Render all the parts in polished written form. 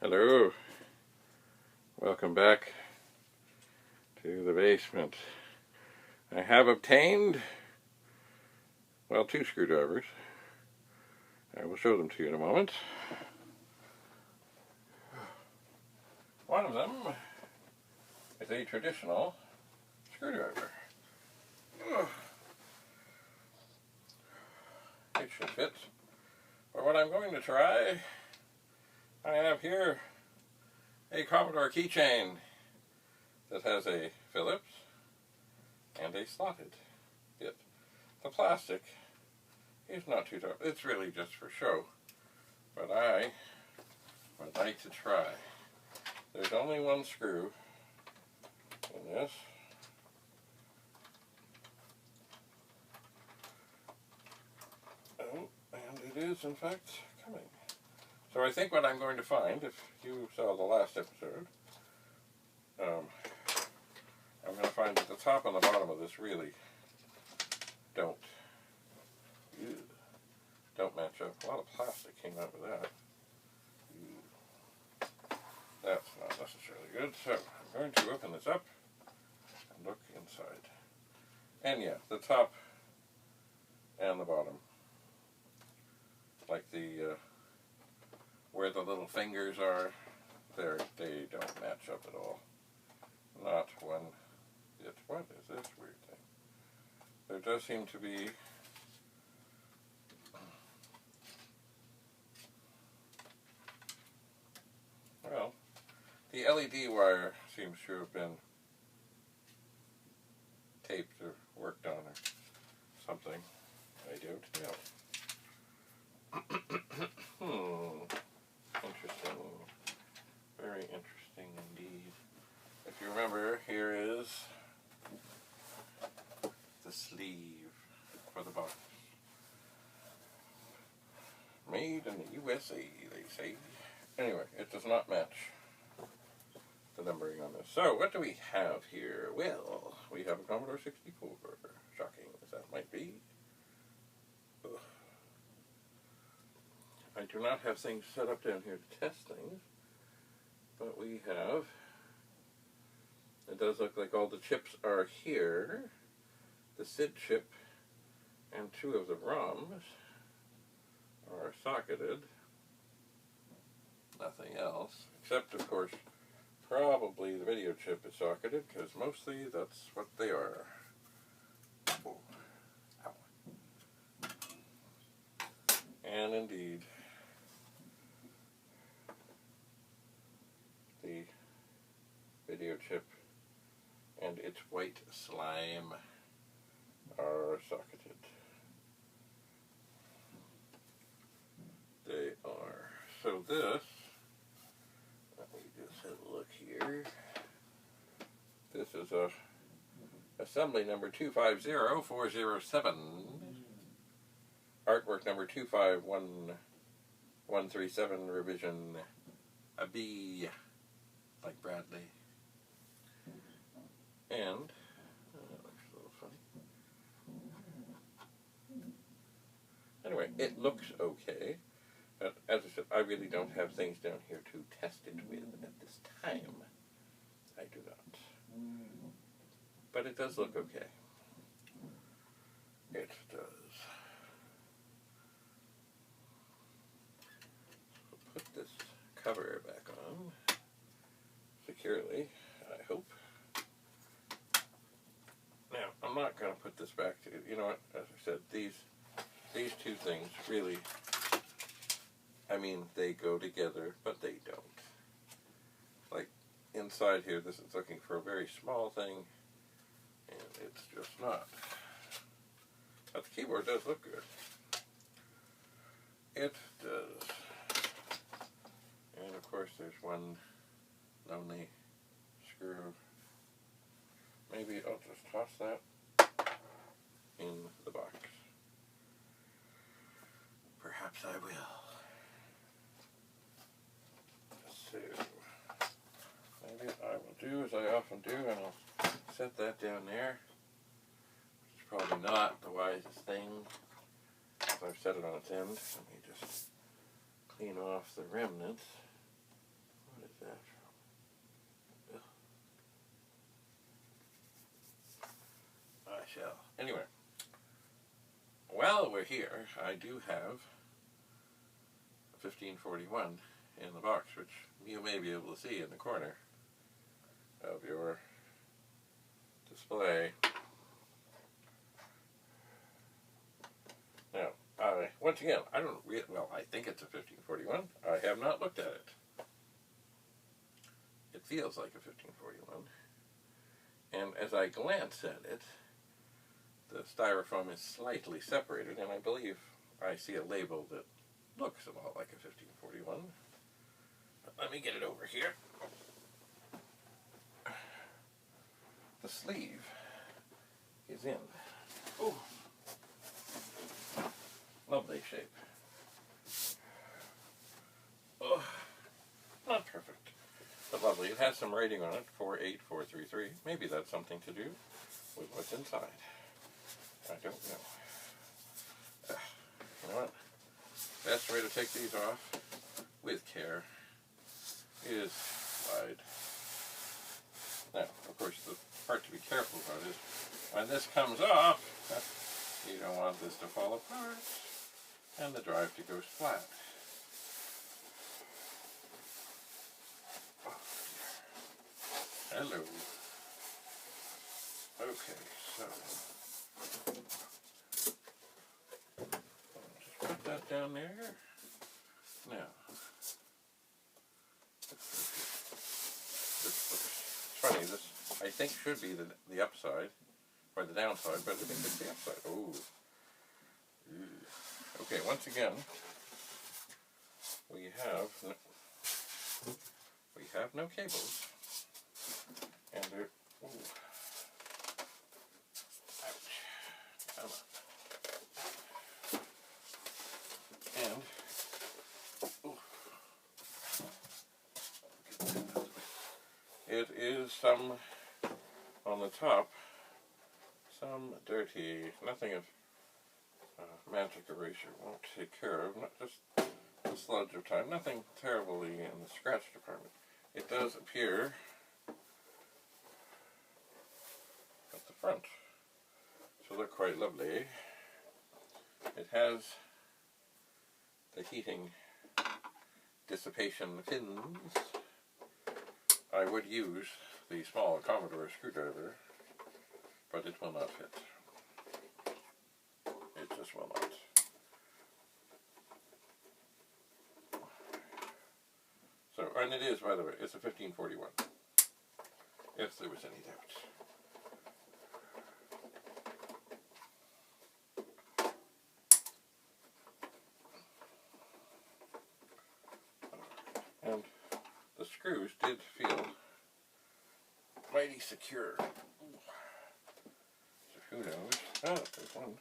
Hello, welcome back to the basement. I have obtained, well, two screwdrivers. I will show them to you in a moment. One of them is a traditional screwdriver. It should fit. For what I'm going to try, I have here a Commodore keychain that has a Phillips and a slotted bit. The plastic is not too tough. It's really just for show. But I would like to try. There's only one screw in this. Oh, and it is in fact coming. So I think what I'm going to find, if you saw the last episode, I'm going to find that the top and the bottom of this really don't match up. A lot of plastic came out with that. That's not necessarily good. So I'm going to open this up and look inside. And yeah, the top and the bottom, like the where the little fingers are, they don't match up at all. Not one bit. What is this weird thing? There does seem to be well, the LED wire seems to have been taped or worked on or something. I don't know. Interesting. Very interesting indeed. If you remember, here is the sleeve for the box. Made in the USA, they say. Anyway, it does not match the numbering on this. So, what do we have here? Well, we have a Commodore 64. Shocking as that might be. Ugh. I do not have things set up down here to test things, but we have, it does look like all the chips are here, the SID chip and two of the ROMs are socketed, nothing else, except of course probably the video chip is socketed, because mostly that's what they are. Oh. Ow. And indeed, the video chip and its white slime are socketed. They are. So this, let me just have a look here. This is a assembly number 250407. Artwork number 251137, revision B, like Bradley. And that looks a little funny. Anyway, it looks okay. But as I said, I really don't have things down here to test it with at this time. I do not. But it does look okay. It does. So put this cover back on securely, I hope. Now, I'm not going to put this back to, you know what, as I said, these two things really, I mean, they go together, but they don't. Like, inside here, this is looking for a very small thing, and it's just not. But the keyboard does look good. It does. And of course, there's one lonely screw. Maybe I'll just toss that in the box. Perhaps I will. So, maybe I will do as I often do, and I'll set that down there. It's probably not the wisest thing, because I've set it on its end. Let me just clean off the remnants. Anyway, while we're here, I do have a 1541 in the box, which you may be able to see in the corner of your display. Now, once again, I don't well, I think it's a 1541. I have not looked at it. It feels like a 1541. And as I glance at it, the styrofoam is slightly separated, and I believe I see a label that looks a lot like a 1541. But let me get it over here. The sleeve is in. Ooh. Lovely shape. Oh, not perfect, but lovely. It has some writing on it, 48433. Maybe that's something to do with what's inside. I don't know. You know what? Best way to take these off with care is slide. Now, of course, the part to be careful about is when this comes off, you don't want this to fall apart and the drive to go flat. Oh, hello. Okay, so just put that down there. Now, this looks funny. This, I think, should be the upside, or the downside, but I think it's the upside. Oh. Okay, once again, we have no cables, and they're, ooh, ouch, come on, and, ooh, it is some, on the top, some dirty, nothing of magic eraser won't take care of, not just the sludge of time, nothing terribly in the scratch department. It does appear at the front to look quite lovely. It has the heating dissipation pins. I would use the small Commodore screwdriver, but it will not fit. It just will not. So, and it is, by the way, it's a 1541, if there was any doubt. And the screws did feel mighty secure. So who knows? Oh, there's one.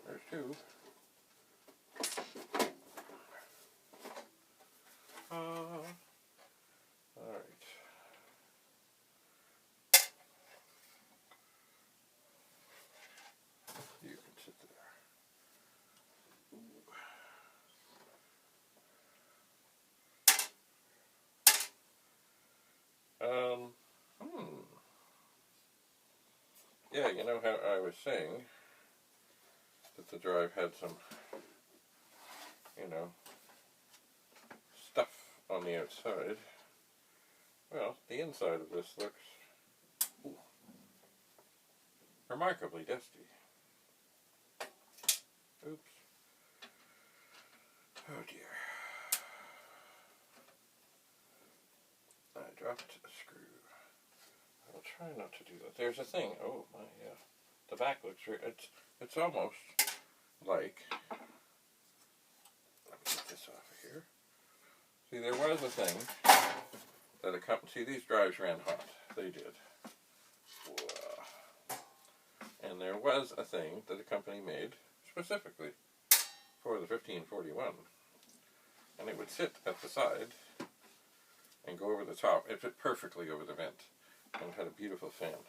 There's two. Alright. You can sit there. Yeah, you know how I was saying that the drive had some, you know, stuff on the outside. Well, the inside of this looks remarkably dusty. Oops. Oh dear. I dropped a screw. I'll try not to do that. There's a thing. Oh my, yeah. The back looks it's almost like, let me get this off of here. See, there was a thing that a company, see, these drives ran hot. They did. Whoa. And there was a thing that a company made specifically for the 1541. And it would sit at the side and go over the top. It fit perfectly over the vent and had a beautiful fan.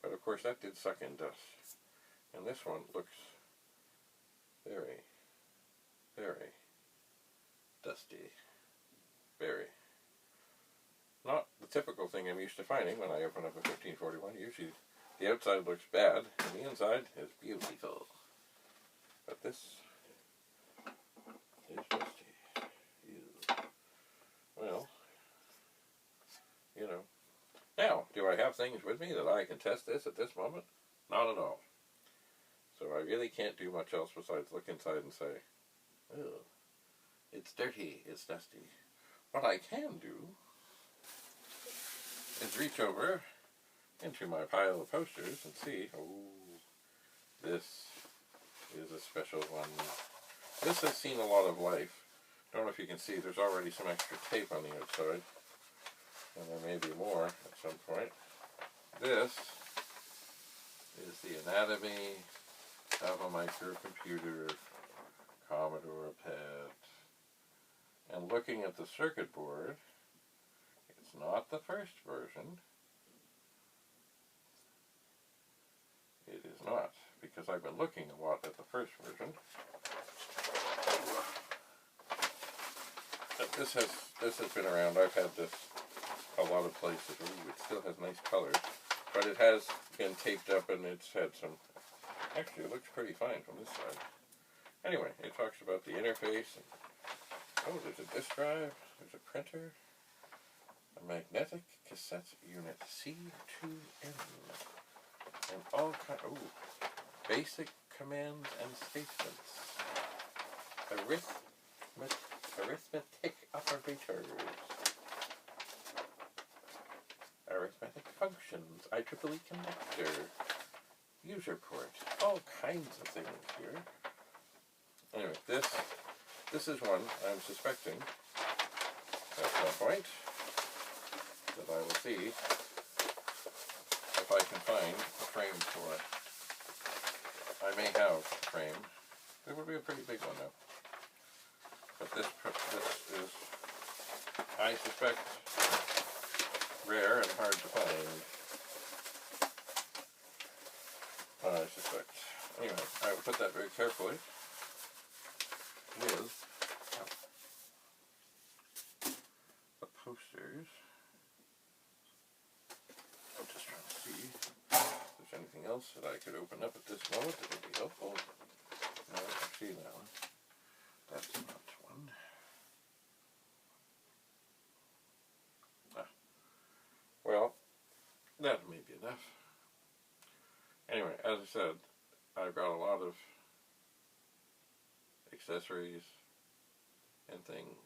But of course that did suck in dust. And this one looks very, very dusty. Very. Not the typical thing I'm used to finding when I open up a 1541. Usually The outside looks bad, and the inside is beautiful. But this is rusty. Ew. Well, you know. Now, do I have things with me that I can test this at this moment? Not at all. So I really can't do much else besides look inside and say, oh, it's dirty, it's dusty. What I can do is reach over into my pile of posters and see, oh, this is a special one. This has seen a lot of life. Don't know if you can see, there's already some extra tape on the outside. And there may be more at some point. This is the anatomy of a microcomputer, Commodore PET. And looking at the circuit board, it's not the first version. It is not, because I've been looking a lot at the first version. But this has been around. I've had this a lot of places. Ooh, it still has nice colors, but it has been taped up and it's had some. Actually, it looks pretty fine from this side. Anyway, it talks about the interface. And, oh, there's a disk drive. There's a printer. A magnetic cassette unit C2N. And all kind. Oh, basic commands and statements. Arithmetic operators. Arithmetic functions. IEEE connector. User port. All kinds of things here. Anyway, this is one I'm suspecting at some point that I will see if I can find a frame for. I may have a frame. It would be a pretty big one though. But this is, I suspect, rare and hard to find. I suspect. Anyway, I will put that very carefully with the posters. I'm just trying to see if there's anything else that I could open up at this moment that would be helpful. No, I can see that one. That's not one. Well, that may be enough. Anyway, as I said, I've got a lot of accessories and things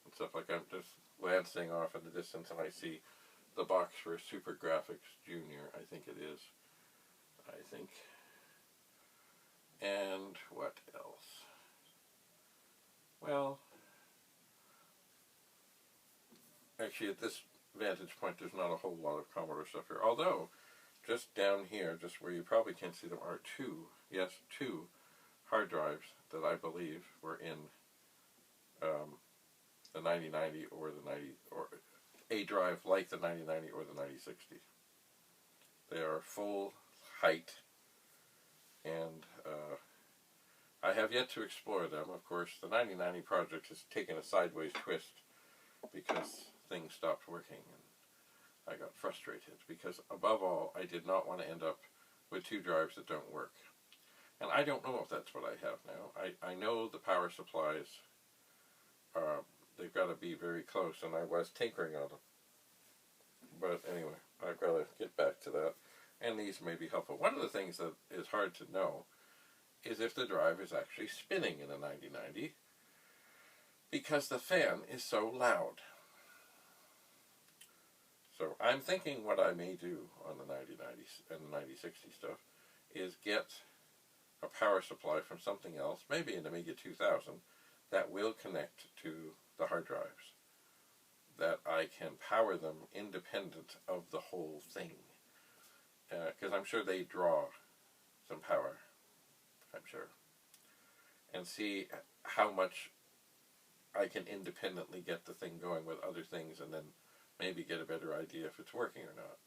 and stuff like I'm just glancing off in the distance and I see the box for Super Graphics Junior, I think it is. I think. And what else? Well, actually at this vantage point there's not a whole lot of Commodore stuff here. Although, just down here, just where you probably can't see them, are two hard drives that I believe were in the 9090 or the 90, or a drive like the 9090 or the 9060. They are full height, and I have yet to explore them. Of course, the 9090 project has taken a sideways twist because things stopped working, and I got frustrated because, above all, I did not want to end up with two drives that don't work. And I don't know if that's what I have now. I know the power supplies, they've got to be very close, and I was tinkering on them. But anyway, I've got to get back to that. And these may be helpful. One of the things that is hard to know is if the drive is actually spinning in a 9090, because the fan is so loud. So I'm thinking what I may do on the 9090s and the 9060 stuff is get a power supply from something else, maybe an Amiga 2000, that will connect to the hard drives, that I can power them independent of the whole thing. Because I'm sure they draw some power, I'm sure. And see how much I can independently get the thing going with other things, and then maybe get a better idea if it's working or not.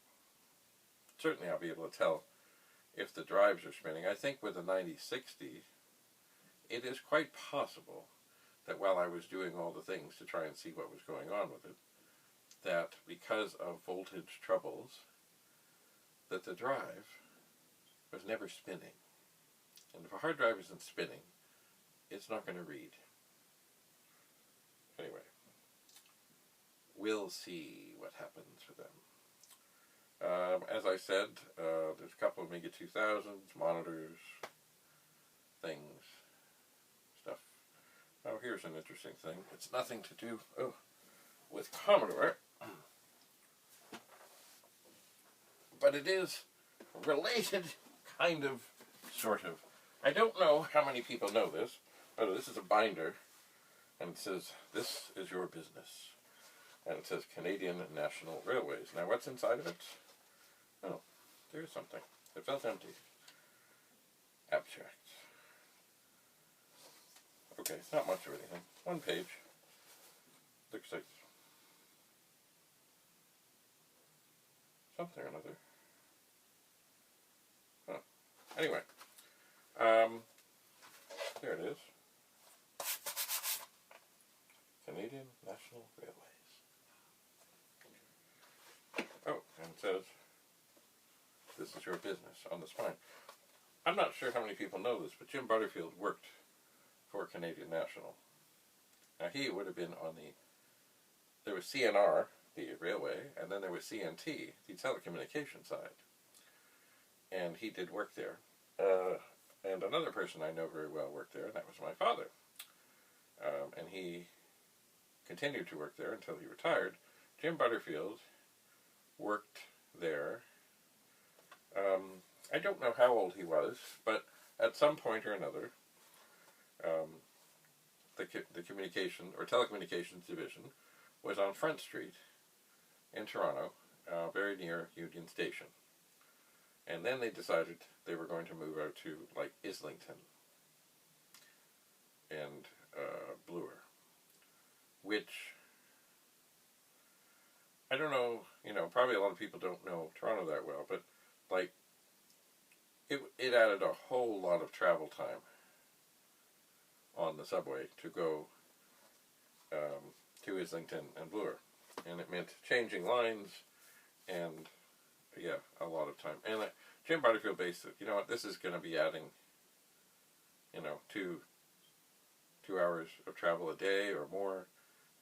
Certainly I'll be able to tell if the drives are spinning. I think with the 9060, it is quite possible that while I was doing all the things to try and see what was going on with it, that because of voltage troubles, that the drive was never spinning. And if a hard drive isn't spinning, it's not going to read. Anyway, we'll see what happens with them. As I said, there's a couple of Amiga 2000s, monitors, things, stuff. Oh, here's an interesting thing. It's nothing to do with Commodore, but it is related, kind of, sort of. I don't know how many people know this, but this is a binder, and it says, "This is your business." And it says Canadian National Railways. Now, what's inside of it? Oh, there's something. It felt empty. Abstract. Okay, not much of anything. One page. Looks like something or another. Huh. Anyway. There it is. Canadian National Railways. Oh, and it says, "This is your business," on the spine. I'm not sure how many people know this, but Jim Butterfield worked for Canadian National. Now, he would have been on there was CNR, the railway, and then there was CNT, the telecommunication side. And he did work there. And another person I know very well worked there, and that was my father. And he continued to work there until he retired. Jim Butterfield worked there. I don't know how old he was, but at some point or another, the communication or telecommunications division was on Front Street in Toronto, very near Union Station. And then they decided they were going to move out to, like, Islington and Bloor, which, I don't know, probably a lot of people don't know Toronto that well, but, like, it added a whole lot of travel time on the subway to go to Islington and Bloor. And it meant changing lines and, yeah, a lot of time. And Jim Butterfield based it, this is going to be adding, 2 hours of travel a day or more,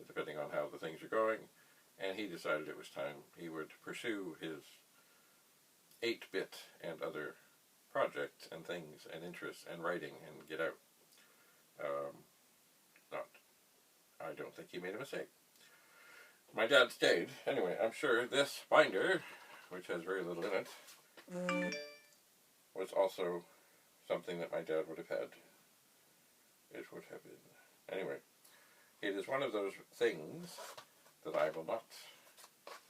depending on how the things are going. And he decided it was time he would pursue his 8-bit and other projects and things and interests and writing and get out. I don't think he made a mistake. My dad stayed. Anyway, I'm sure this binder, which has very little in it, was also something that my dad would have had. It would have been. Anyway, it is one of those things that I will not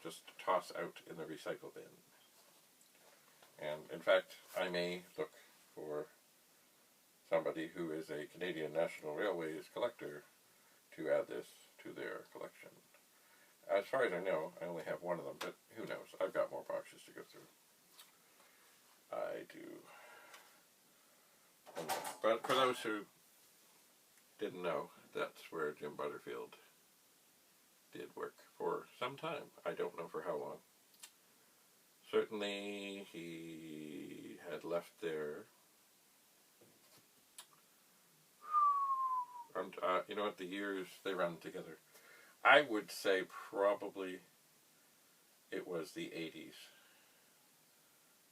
just toss out in the recycle bin. And, in fact, I may look for somebody who is a Canadian National Railways collector to add this to their collection. As far as I know, I only have one of them, but who knows? I've got more boxes to go through. I do. Anyway, but for those who didn't know, that's where Jim Butterfield did work for some time. I don't know for how long. Certainly, he had left there. And, you know what, the years, they run together. I would say probably it was the 80s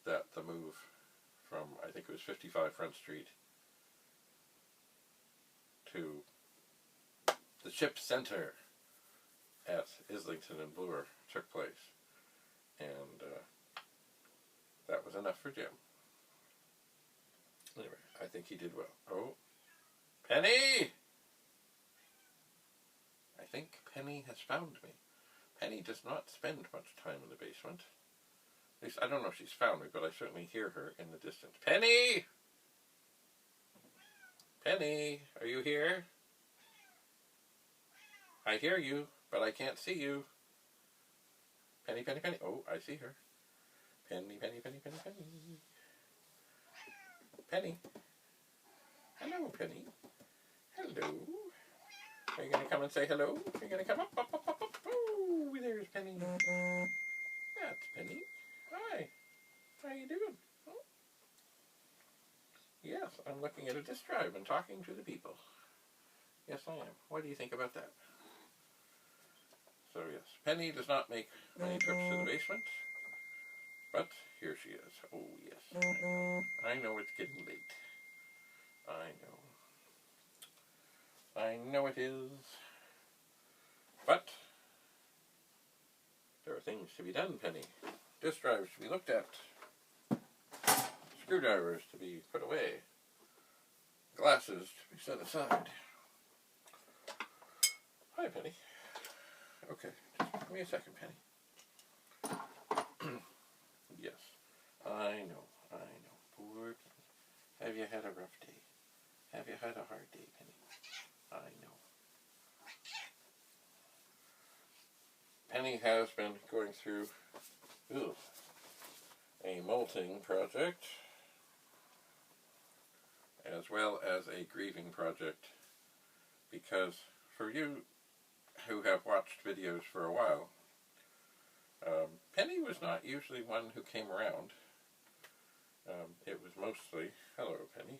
that the move from, I think it was 55 Front Street to the Ship Center at Islington and Bloor took place. And that was enough for Jim. Anyway, I think he did well. Oh, Penny! I think Penny has found me. Penny does not spend much time in the basement. At least, I don't know if she's found me, but I certainly hear her in the distance. Penny! Penny, are you here? I hear you, but I can't see you. Penny, Penny, Penny. Oh, I see her. Penny, Penny, Penny, Penny, Penny. Penny. Hello, Penny. Hello. Are you going to come and say hello? Are you going to come up, up, up, up, up? Oh, there's Penny. That's Penny. Hi. looking at a disk drive and talking to the people. Yes, I am. What do you think about that? So yes, Penny does not make many trips to the basement, but here she is. Oh yes, I know it's getting late. I know it is. But there are things to be done, Penny. Disk drives to be looked at. Screwdrivers to be put away. Glasses to be set aside. Hi, Penny. Okay, just give me a second, Penny. Yes, I know. Poor Penny. Have you had a rough day? Have you had a hard day, Penny? I know. Penny has been going through a molting project, as well as a grieving project, because for you who have watched videos for a while, Penny was not usually one who came around. It was mostly, hello Penny,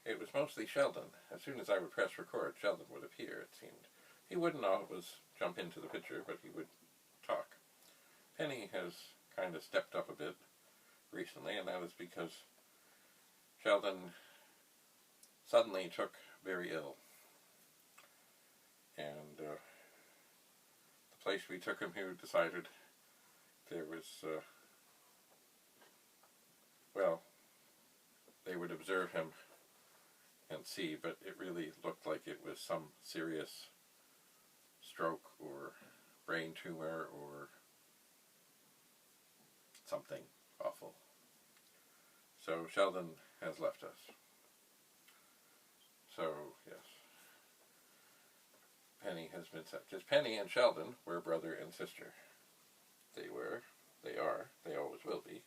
it was mostly Sheldon. As soon as I would press record, Sheldon would appear, it seemed. He wouldn't always jump into the picture, but he would talk. Penny has kind of stepped up a bit recently, and that is because Sheldon suddenly took very ill. And the place we took him, who decided there was, well, they would observe him and see, but it really looked like it was some serious stroke or brain tumor or something awful. So Sheldon has left us. So, yes. Penny has been set. Because Penny and Sheldon were brother and sister. They are, they always will be.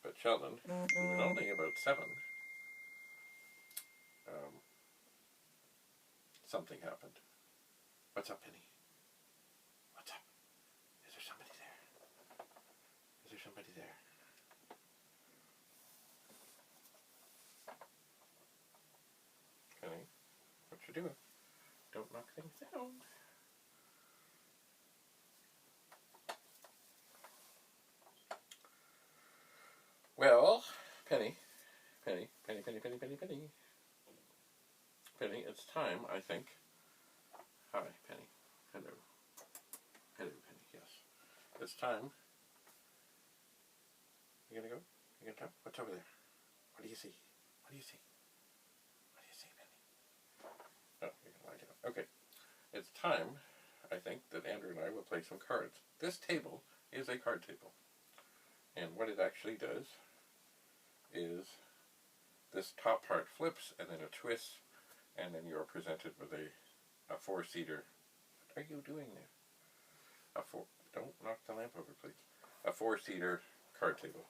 But Sheldon, who was only about 7, something happened. What's up, Penny? What's up? Is there somebody there? Is there somebody there? Penny, what you doing? Don't knock things down. Well, Penny, it's time, I think. Hi, Penny. Hello. Hello, Penny, yes. It's time. You gonna go? You gonna talk? What's over there? What do you see? What do you see? What do you see, Penny? Oh, you're gonna lie down. Okay. It's time, I think, that Andrew and I will play some cards. This table is a card table. And what it actually does is this top part flips and then a twist, and then you're presented with a 4-seater. What are you doing there? Don't knock the lamp over, please. A 4-seater card table.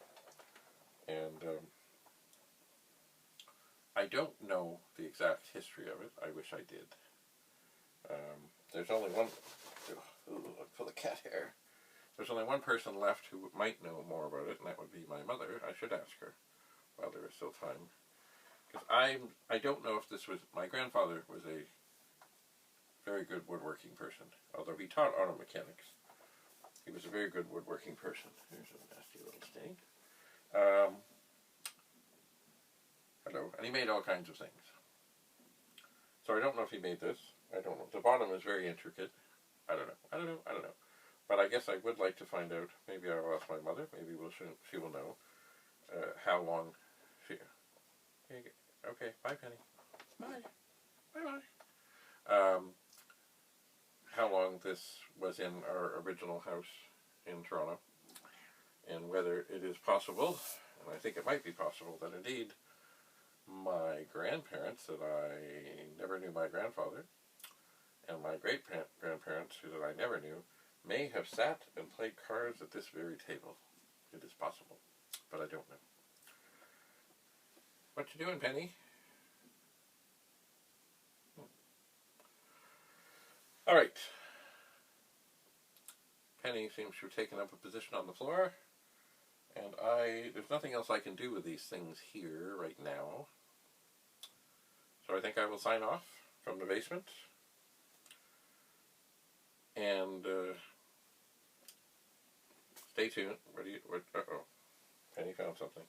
And I don't know the exact history of it. I wish I did. There's only one. Ooh, look for the cat hair. There's only one person left who might know more about it, and that would be my mother. I should ask her while there is still time. Because I don't know if this was... My grandfather was a very good woodworking person. Although he taught auto mechanics, he was a very good woodworking person. Here's a nasty little stain. Hello. And he made all kinds of things. So I don't know if he made this. I don't know. The bottom is very intricate. I don't know. But I guess I would like to find out. Maybe I'll ask my mother. Maybe she will know how long she... Okay, bye, Penny. Bye. Bye-bye. How long this was in our original house in Toronto, and whether it is possible, and I think it might be possible, that indeed my grandparents, that I never knew my grandfather, and my great-grandparents, who that I never knew, may have sat and played cards at this very table. It is possible, but I don't know. What you doing, Penny? All right. Penny seems to have taken up a position on the floor, and there's nothing else I can do with these things here right now. So I think I will sign off from the basement. And stay tuned. Uh-oh. Penny found something.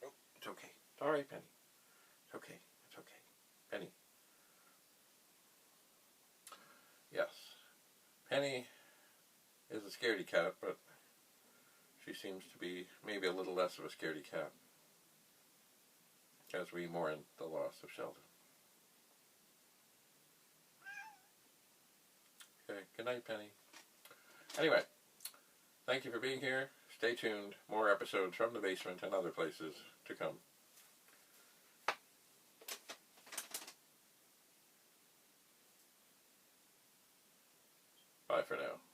Oh, it's okay. It's all right, Penny. It's okay. It's okay. Penny. Yes. Penny is a scaredy cat, but she seems to be maybe a little less of a scaredy cat as we mourn the loss of Sheldon. Okay, good night, Penny. Anyway, thank you for being here. Stay tuned. More episodes from the basement and other places to come. Bye for now.